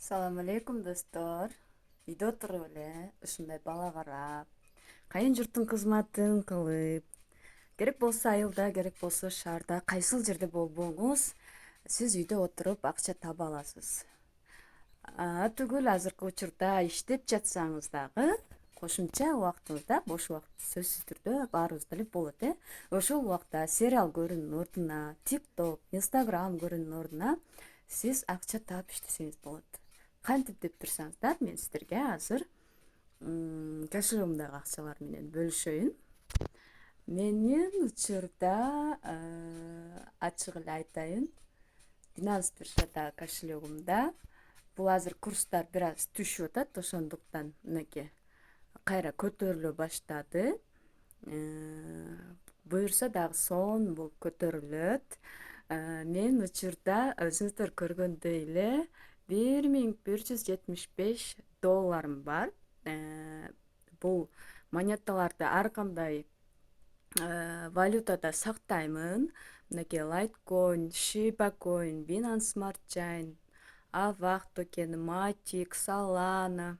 Assalamu alaikum достор. Үйдө отуруп эле ушундай бала карап, кайын журттун кызматын кылып, керек болсо айылда, керек болсо шаарда, кайсыл жерде болбоңуз, сиз үйдө отуруп акча таба аласыз. Түгүл азыркы учурда иштеп жатсаңыз дагы, кошумча убактыңызда, бош убакыт сөзсүз түрдө баарыбызда эле болот, Ошол убакта сериал көрүүнүн ордуна, TikTok, Instagram көрүүнүн ордуна сиз акча таап иштесеңиз болот. Кантип деп турсаңыздар, мен сиздерге азыр кошелегимдеги акчалар менен бөлүшөйүн. Менин учурда ачык эле айтайын, Binance биржадагы кошелегимде бул азыр курстар бир аз түшүп атат, ошондуктан мынакей кайра көтөрүлө баштады. Буюрса дагы сонун бул көтөрүлөт. Мен учурда өзүңүздөр көргөндөй эле $1175 бар. Бул монеталарды ар кандай валютада сактаймын. Мынакей Litecoin, Shiba Coin, Binance Smart Chain, AVAX токени, Matic, Solana,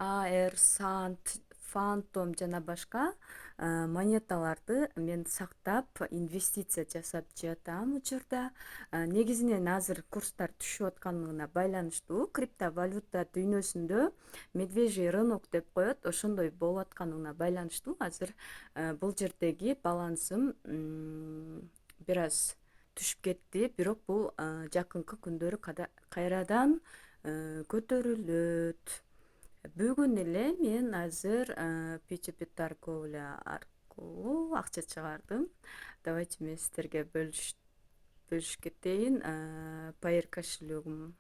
AR, Sant, Phantom жана башка монеталарды мен сактап, инвестиция жасап жатам учурда. Негизинен азыр курстар түшүп атканына байланыштуу, криптовалюта дүйнөсүндө медвежий рынок деп коет, ошондой болуп атканына байланыштуу азыр бул жердеги балансым бир аз түшүп кетти, бирок бул жакынкы күндөрү кайрадан көтөрүлөт. Бүгүн эле мен азыр PTP торговля аркылуу акча чыгардым. Давайте мен сиздерге бөлүшүп кетейин. Payer кошелегим.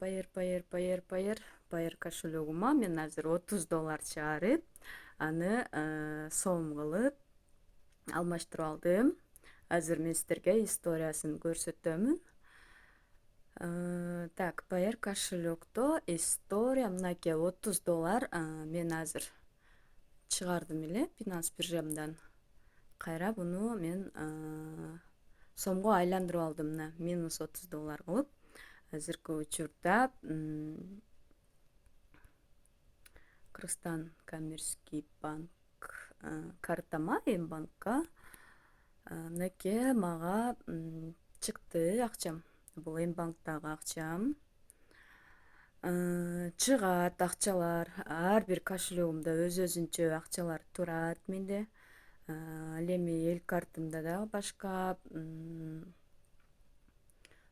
Payer кошелегима мен азыр $30 чыгарып, аны сом кылып алмаштырып алдым. Азыр мен сиздерге историясын көрсөтөмүн. Так, Payer кошелёкто история мынакей $30 мен азыр чыгардым эле Binance биржамдан. Кайра буну мен сомго айландырып алдым, мына минус $30 кылып. Азыркы учурда Кыргызстан коммерческий банк картама, М-банкка мынакей мага чыкты акчам. Бул М-банктагы акчам. Чыгат акчалар, ар бир кошелегимде өз-өзүнчө акчалар турат менде. Ал эми эл картымда дагы башка.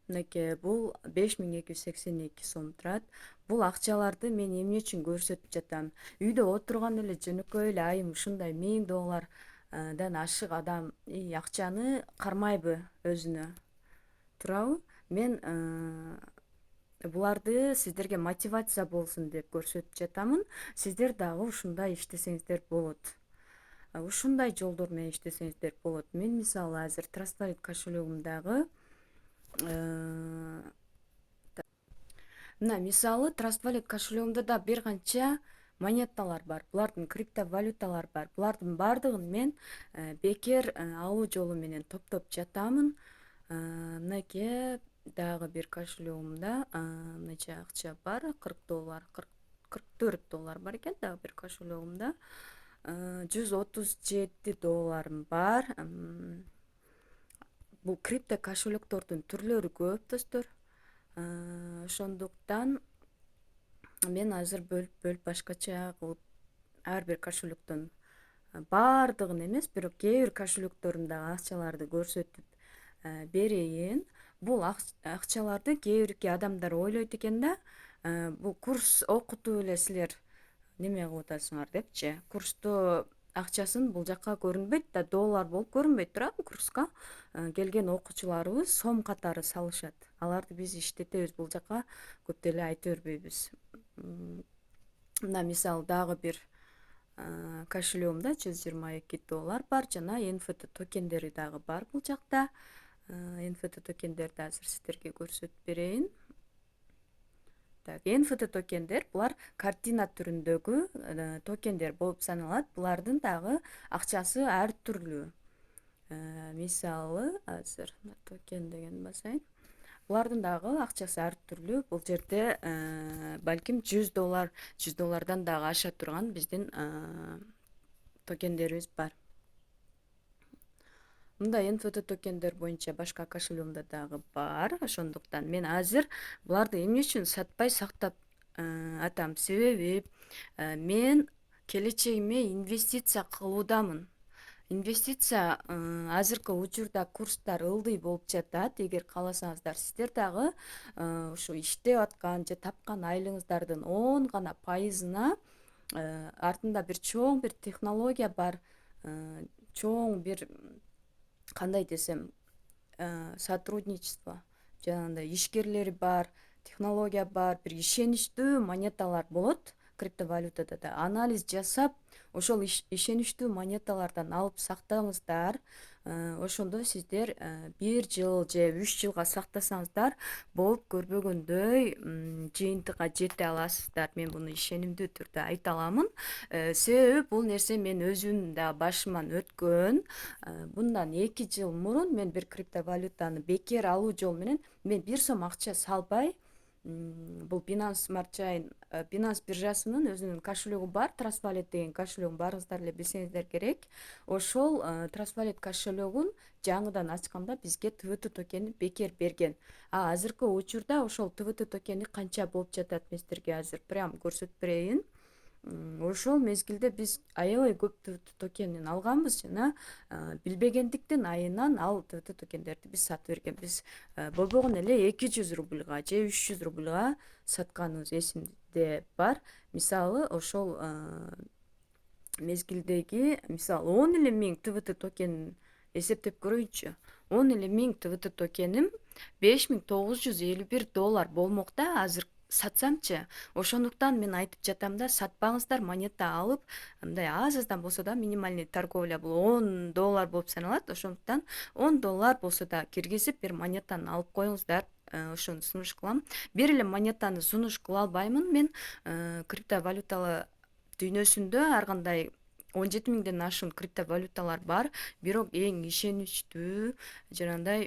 Мынакей бул 5282 сом турат. Бул акчаларды мен эмне үчүн көрсөтүп жатам? Үйдө отурган эле жөнөкөй эле айым ушундай $1000дан ашык адам акчаны кармайбы өзүнө? Туурабы? Мен буларды сиздерге мотивация болсун деп көрсөтүп жатамын. Сиздер дагы ушундай иштесеңиздер болот. Ушундай жолдор менен иштесеңиздер болот. Мен мисалы азыр Trust Wallet кошелегимдагы мына мисалы Trust Wallet кошелегимде да бир канча монеталар бар. Булардын криптовалюталар бар. Булардын бардыгын мен бекер алуу жолу менен топтоп жатамын. Мынакей дагы бир кошелегимде мынча акча бар, $40, $44 бар экен дагы бир кошелегимде. $137 бар. Бул крипто кошелектордун түрлөрү көп достор. Ошондуктан мен азыр бөлүп башкача кылып ар бир кошелектон бардыгын эмес, бирок кээ бир кошелекторумдагы акчаларды көрсөтүп берейин. Бул акчаларды кээ бирки адамдар ойлойт экен да, бул курс окутуп эле силер неме кылып атасыңар депчи. Курсту акчасын бул жакка көрүнбөйт да, доллар болуп көрүнбөйт туурабы курска. Келген окуучуларыбыз сом катары салышат. Аларды биз иштетебиз, бул жакка көп деле айта бербейбиз. Мына мисалы дагы бир кошелегимде $122 бар жана NFT токендери дагы бар бул жакта. NFT токендерди азыр сиздерге көрсөтүп берейин. Так, NFT токендер булар картина түрүндөгү токендер болуп саналат. Булардын дагы акчасы ар түрлүү. Мисалы азыр токен деген басайын. Булардын дагы акчасы ар түрлүү. Бул жерде балким $100 дагы аша турган биздин токендерибиз бар. Мындай NFT токендер боюнча башка кошелегимде дагы бар. Ошондуктан мен азыр буларды эмне үчүн сатпай сактап атам? Себеби мен келечегиме инвестиция кылуудамын. Инвестиция азыркы учурда курстар ылдый болуп жатат. Эгер кааласаңыздар, сиздер дагы ушу иштеп аткан же тапкан айлыгыңыздардын 10 гана пайызына артында бир чоң бир технология бар, чоң бир кандай десем, сотрудничество, жанагындай ишкерлери бар, технология бар, бир ишеничтүү монеталар болот. Криптовалютада да анализ жасап, ошол ишеничтүү монеталардан алып сактаңыздар. Ошондо сиздер 1 жыл же 3 жылга сактасаңыздар болуп көрбөгөндөй жыйынтыкка жете аласыздар. Мен буну ишенимдүү түрдө айта аламын. Себеби бул нерсе мен өзүмдүн да башыман өткөн. Bundan 2 жыл мурун мен бир криптовалютаны бекер алуу жол менен мен 1 сом акча салбай, бул Binance Smart Chain, Binance биржасынын өзүнүн кошелегу бар, Trust Wallet деген кошелегин баарыңыздар эле билсеңиздер керек. Ошол Trust Wallet кошелегун жаңыдан ачканда бизге TVT токени бекер берген. Азыркы учурда ошол TVT токени канча болуп жатат, мен сиздерге азыр прям көрсөтүп берейин. Ошол мезгилде биз аябай көп TVT токенин алганбыз жана билбегендиктен айынан ал TVT токендерди биз сатып бергенбиз. Болбогон эле 200 рубльга же 300 рубльга сатканыбыз эсимде бар. Мисалы ошол мезгилдеги, мисалы 10 эле миң TVT токенин эсептеп көрөйүнчү. 10 эле миң TVT токеним $5951 болмок да азыр сатсамчы. Ошондуктан мен айтып жатам да, сатпаңыздар, монета алып, мындай аз-аздан болсо да минимальный торговля бул $10 болуп саналат. Ошондуктан $10 болсо да киргизип бир монетаны алып коюңуздар. Ошону сунуш кылам. Бир эле монетаны сунуш кыла албаймын мен. Криптовалюталар дүйнөсүндө ар кандай 17 миңден ашуун криптовалюталар бар. Бирок эң ишеничтүү жанагындай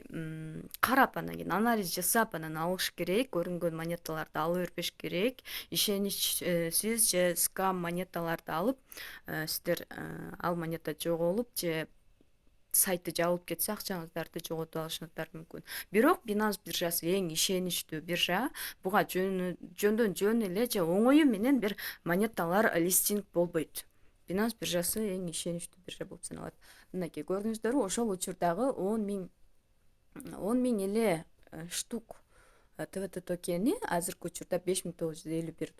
карап, анан кийин анализ жасап анан алыш керек. Көрүнгөн монеталарды ала бербеш керек. Ишеничсиз же скам монеталарды алып, сиздер ал монета жоголуп же сайты жабылып кетсе акчаңыздарды жоготуп алышыңыздар мүмкүн. Бирок Binance биржасы эң ишеничтүү биржа. Буга жөндөн жөн эле же оңою менен бир монеталар листинг болбойт. Binance биржасы эң ишеничтүү биржа болуп саналат. Мынакей көрдүңүздөрбү, ошол учурдагы 10 миң эле штук TVT токени азыркы учурда $5951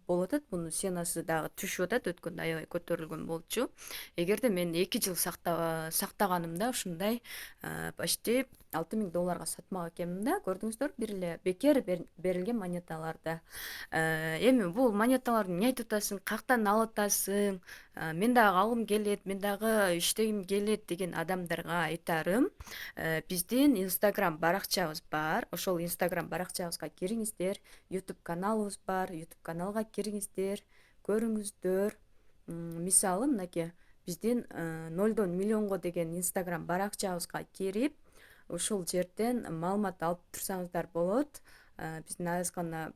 болуп атат. Бунун ценасы дагы түшүп атат, өткөндө аябай көтөрүлгөн болчу. Эгерде мен 2 жыл сактаганымда ушундай почти $6000 сатмак экенмин да. Көрдүңүздөр, бир эле бекер берилген монеталарды. Эми бул монеталарды эмне айтып атасың, каяктан алып атасың? Мен дагы алгым келет, мен дагы иштегим келет деген адамдарга айтарым, биздин Instagram баракчабыз бар. Ошол Instagram баракчабызга кириңиздер. YouTube каналыбыз бар. YouTube каналга кириңиздер, көрүңүздөр. Мисалы мынакей биздин 0дон миллионго деген Instagram баракчабызга кирип, ошол жерден маалымат алып турсаңыздар болот. Биздин аз гана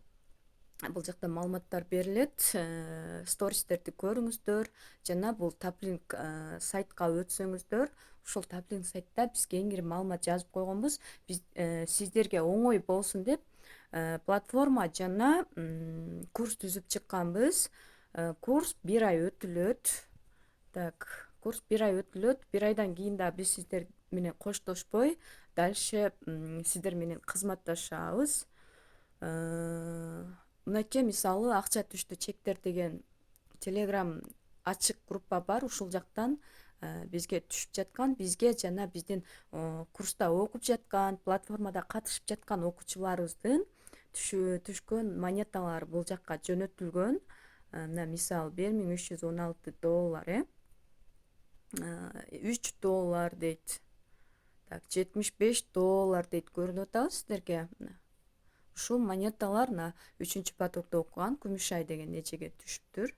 бул жакта маалыматтар берилет. Стористерди көрүңүздөр жана бул таплинк сайтка өтсөңүздөр, ошол таплинк сайтта бизге кеңири маалымат жазып койгонбуз. Биз сиздерге оңой болсун деп платформа жана курс түзүп чыкканбыз. Курс 1 ай өтүлөт. Курс 1 ай өтүлөт. 1 айдан кийин да биз сиздер менен коштошпой, дальше сиздер менен кызматташабыз. Мынакей мисалы акча түштү чектер деген Telegram ачык группа бар. Ушул жактан бизге түшүп жаткан, бизге жана биздин курста окуп жаткан, платформада катышып жаткан окуучуларыбыздын түшкөн монеталар бул жакка жөнөтүлгөн. Мына мисалы $1316, $3 дейт. $75 дейт, көрүнүп атабы сиздерге? Ушул монеталар 3 потокто окуган күмүш ай деген эжеге түшүптүр.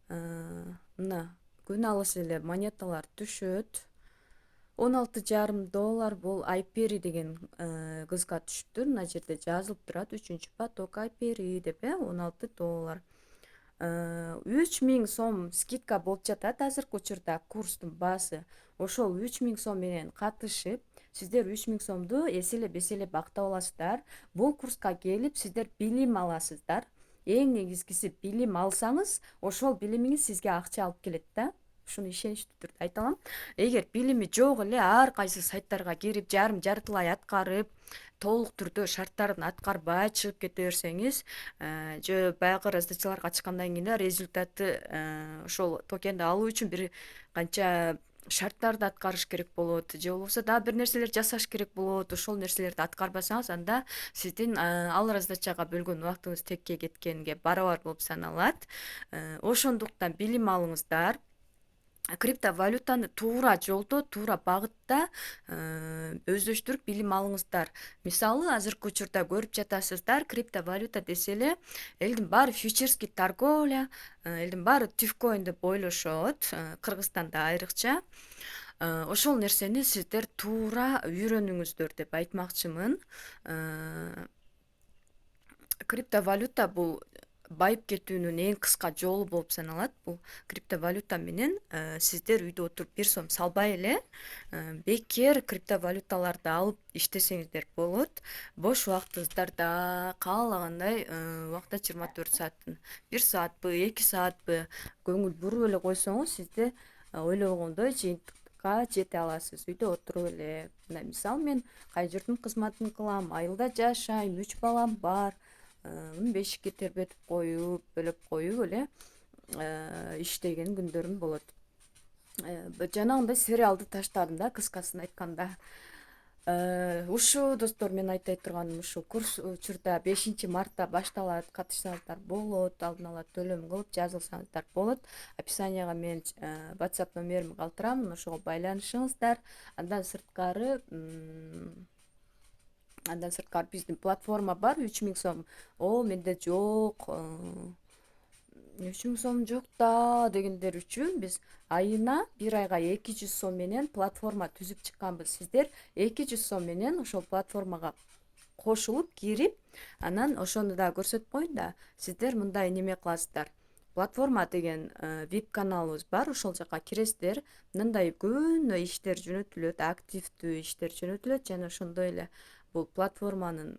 Мына күн алыс эле монеталар түшөт. $16,5 бул Айпери деген кызга түшүптүр. Мына жерде жазылып турат, 3-поток Айпери деп, $16. 3.000 сом скидка болуп жатат азыркы учурда курстун баасы. Ошол 3.000 сом менен катышып, сиздер 3.000 сомду эселеп эселеп актап аласыздар. Бул курска келип сиздер билим аласыздар. Эң негизгиси билим алсаңыз, ошол билимиңиз сизге акча алып келет да. Ушуну ишеничтүү түрдө айта алам. Эгер билими жок эле ар кайсы сайттарга кирип, жартылай аткарып, толук түрдө шарттарын аткарбай чыгып кете берсеңиз, же баягы раздачаларга чыккандан кийин да результаты ошол токенди алуу үчүн бир канча шарттарды аткарыш керек болот, же болбосо дагы бир нерселер жасаш керек болот. Ошол нерселерди аткарбасаңыз, анда сиздин ал раздачага бөлгөн убактыңыз текке кеткенге барабар болуп саналат. Ошондуктан билим алыңыздар. Криптовалютаны туура жолдо, туура багытта өздөштүрүп билим алыңыздар. Мисалы, азыркы учурда көрүп жатасыздар, криптовалюта десе эле элдин баары фьючерский торговля, элдин баары түфкоин деп ойлошот, Кыргызстанда айрыкча. Ошол нерсени сиздер туура үйрөнүңүздөр деп айтмакчымын. Криптовалюта бул байып кетүүнүн эң кыска жолу болуп саналат. Бул криптовалюта менен сиздер үйдө отуруп 1 сом салбай эле бекер криптовалюталарды алып иштесеңиздер болот. Бош убактыңыздарда каалагандай убакта 24 сааттын 1 саатпы, 2 саатпы көңүл буруп эле койсоңуз, сизде ойлогондой жыйынтыкка жете аласыз. Үйдө отуруп эле. Мына мисалы, мен кайжырдын кызматын кылам, айылда жашайм, 3 балам бар. Бешикке тербетип коюп, бөлөп коюп эле иштеген күндөрүм болот. Жанагындай сериалды таштадым да, кыскасын айтканда. Ушу достор, мен айтай турганым ушу. Курс учурда 5-мартта башталат. Катышсаңыздар болот, алдын ала төлөм кылып жазылсаңыздар болот. Описанияга мен WhatsApp номеримди калтырам, ошого байланышыңыздар. Андан сырткары биздин платформа бар, 3.000 сом. Менде жок, 3.000 сом жок да дегендер үчүн биз айына 1 айга 200 сом менен платформа түзүп чыкканбыз. Сиздер 200 сом менен ошол платформага кошулуп кирип, анан ошону да көрсөтүп коеюн да. Сиздер мындай неме кыласыздар. Платформа деген VIP каналыбыз бар, ошол жака киресиздер. Мындай күнөө иштер жөнөтүлөт, активдүү иштер жөнөтүлөт жана ошондой эле бул платформанын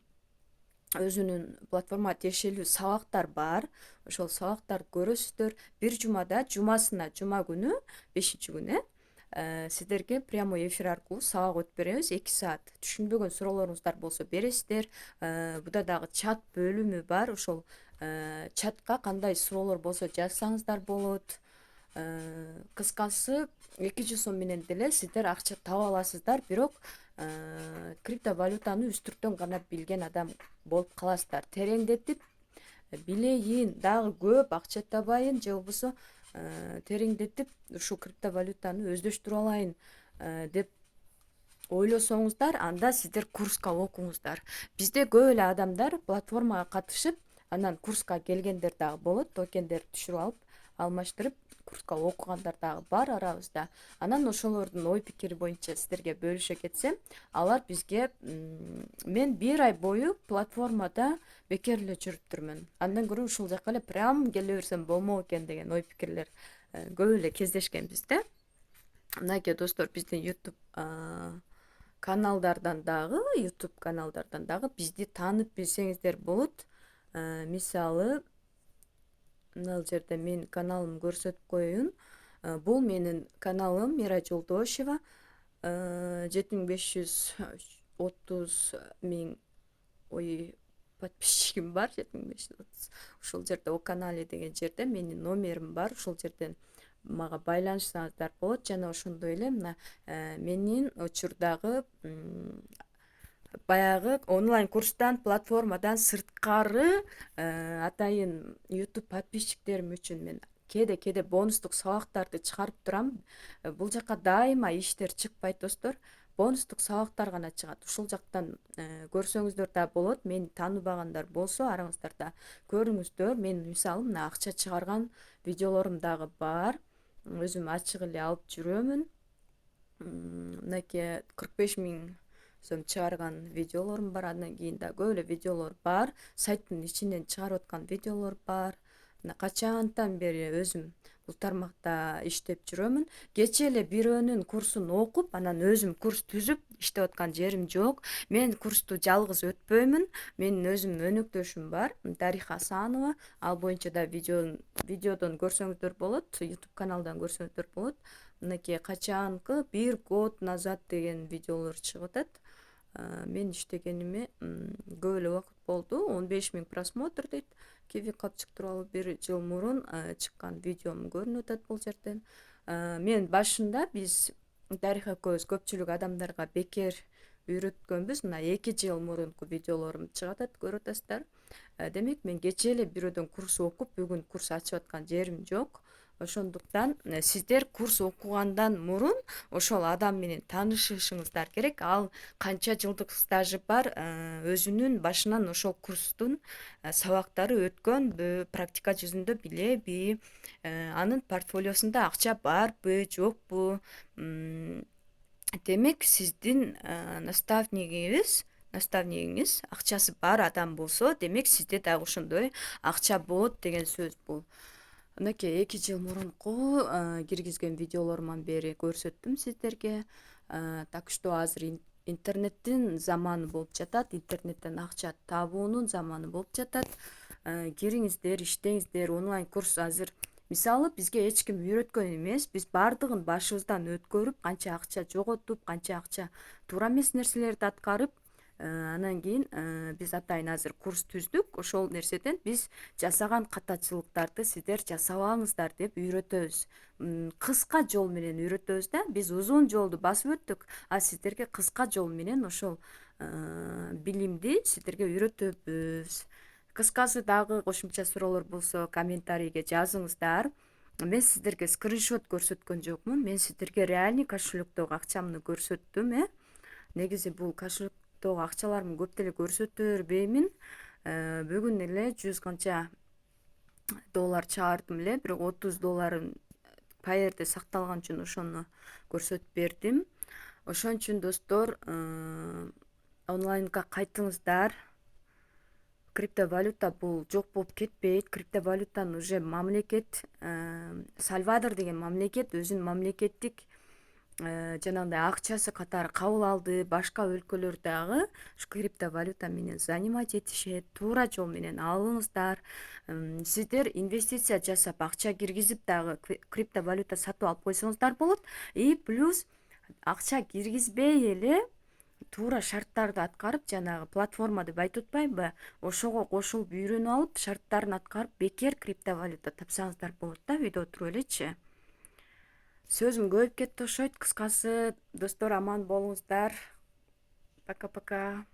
өзүнүн платформага тиешелүү сабактар бар. Ошол сабактарды көрөсүздөр. Бир жумада, жума күнү, 5-күнү сиздерге прямой эфир аркылуу сабак өтүп беребиз, 2 саат. Түшүнбөгөн суроолоруңуздар болсо бересиздер. Буда дагы чат бөлүмү бар. Ошол чатка кандай суроолор болсо жазсаңыздар болот. Кыскасы, 200 сом менен деле сиздер акча таба аласыздар, бирок криптовалютаны үстүртөн гана билген адам болуп каласыздар. Тереңдетип билейин, дагы көп акча табайын, же болбосо тереңдетип ушу криптовалютаны өздөштүрүп алайын деп ойлосоңуздар, анда сиздер курска окуңуздар. Бизде көп эле адамдар платформага катышып, анан курска келгендер дагы болот, токендерди түшүрүп алып, алмаштырып курска окугандар дагы бар арабызда. Анан ошолордун ой пикири боюнча сиздерге бөлүшө кетсем, алар бизге мен 1 ай бою платформада бекер эле жүрүптүрмүн. Андан көрө ушул жака эле прям келе берсем болмок экен деген ой пикирлер көп эле кездешкен бизде. Мынакей достор, биздин YouTube каналдардан дагы бизди таанып билсеңиздер болот. Мисалы, мына жерде мен каналымды көрсөтүп коеюн. Бул менин каналым Мира Жолдошева. 7530 000 подписчигим бар, 7530. Ушул жерде о канале деген жерде менин номерим бар. Ушул жерден мага байланышсаңыздар болот. Жана ошондой эле мына менин учурдагы баягы онлайн курстан, платформадан сырткары атайын YouTube подписчиктерим үчүн мен кээде бонустук сабактарды чыгарып турам. Бул жака дайыма иштер чыкпайт достор. Бонустук сабактар гана чыгат. Ушул жактан көрсөңүздөр да болот. Мени тааныбагандар болсо, араңыздарда көрүңүздөр. Мен мисалы мына акча чыгарган видеолорум дагы бар. Өзүм ачык эле алып жүрөмүн. мынакей 45 000 сом чыгарган видеолорум бар. Андан кийин да көп эле видеолор бар. Сайттын ичинен чыгарып аткан видеолор бар. Мына качаантан бери өзүм бул тармакта иштеп жүрөмүн. Кечээ эле бирөөнүн курсун окуп, анан өзүм курс түзүп иштеп аткан жерим жок. Мен курсту жалгыз өтпөймүн. Менин өзүмдүн өнөктөшүм бар, Дариха Асанова. Ал боюнча да видеодон көрсөңүздөр болот, YouTube каналдан көрсөңүздөр болот. Мынакей качанкы 1 год назад деген видеолор чыгып атат. Мен иштегениме көп эле убакыт болду. 15 000 просмотр дейт. Киви капчык тууралуу 1 жыл мурун чыккан видеом көрүнүп атат бул жерден. Мен башында биз Дариха экөөбүз көпчүлүк адамдарга бекер үйрөткөнбүз. Мына 2 жыл мурунку видеолорум чыгып атат, көрүп атасыздар. Демек мен кечээ эле бирөөдөн курс окуп, бүгүн курс ачып аткан жерим жок. Ошондуктан сиздер курс окугандан мурун ошол адам менен таанышышыңыздар керек. Ал канча жылдык стажы бар, өзүнүн башынан ошол курстун сабактары өткөнбү, практика жүзүндө билеби, анын портфолиосунда акча барбы, жокпу. Демек сиздин наставнигиңиз акчасы бар адам болсо, демек сизде дагы ошондой акча болот деген сөз бул. Мынакей 2 жыл мурунку киргизген видеолоруман бери көрсөттүм сиздерге. Так что азыр интернеттин заманы болуп жатат, интернеттен акча табуунун заманы болуп жатат. Кириңиздер, иштеңиздер, онлайн курс азыр мисалы бизге эч ким үйрөткөн эмес. Биз баардыгын башыбыздан өткөрүп, канча акча жоготуп, канча акча туура эмес нерселерди аткарып, анан кийин биз атайын азыр курс түздүк. Ошол нерседен биз жасаган катачылыктарды сиздер жасабаңыздар деп үйрөтөбүз. Кыска жол менен үйрөтөбүз да. Биз узун жолду басып өттүк, а сиздерге кыска жол менен ошол билимди сиздерге үйрөтөбүз. Кыскасы дагы кошумча суроолор болсо комментарийге жазыңыздар. Мен сиздерге скриншот көрсөткөн жокмун. Мен сиздерге реальный кошелектогу акчамды көрсөттүм. Негизи бул кошелектогу акчаларымды көп деле көрсөтө бербеймин. Бүгүн эле 100 канча доллар чыгардым эле, бирок $30 Payeer'де сакталган үчүн ошону көрсөтүп бердим. Ошон үчүн достор, онлайнга кайтыңыздар. Криптовалюта бул жок болуп кетпейт. Криптовалютанын уже мамлекет, Сальвадор деген мамлекет өзүнүн мамлекеттик жанагындай акчасы катары кабыл алды. Башка өлкөлөр дагы ушу криптовалюта менен занимать этишет. Туура жол менен алыңыздар. Сиздер инвестиция жасап, акча киргизип дагы криптовалюта сатып алып койсоңуздар болот. И плюс акча киргизбей эле туура шарттарды аткарып, жанагы платформа деп айтып атпаймынбы, ошого кошулуп үйрөнүп алып, шарттарын аткарып, бекер криптовалюта тапсаңыздар болот да, үйдө отуруп элечи. Сөзүм көбөйүп кетти окшойт. Кыскасы, достор, аман болуңуздар. Пока-пока.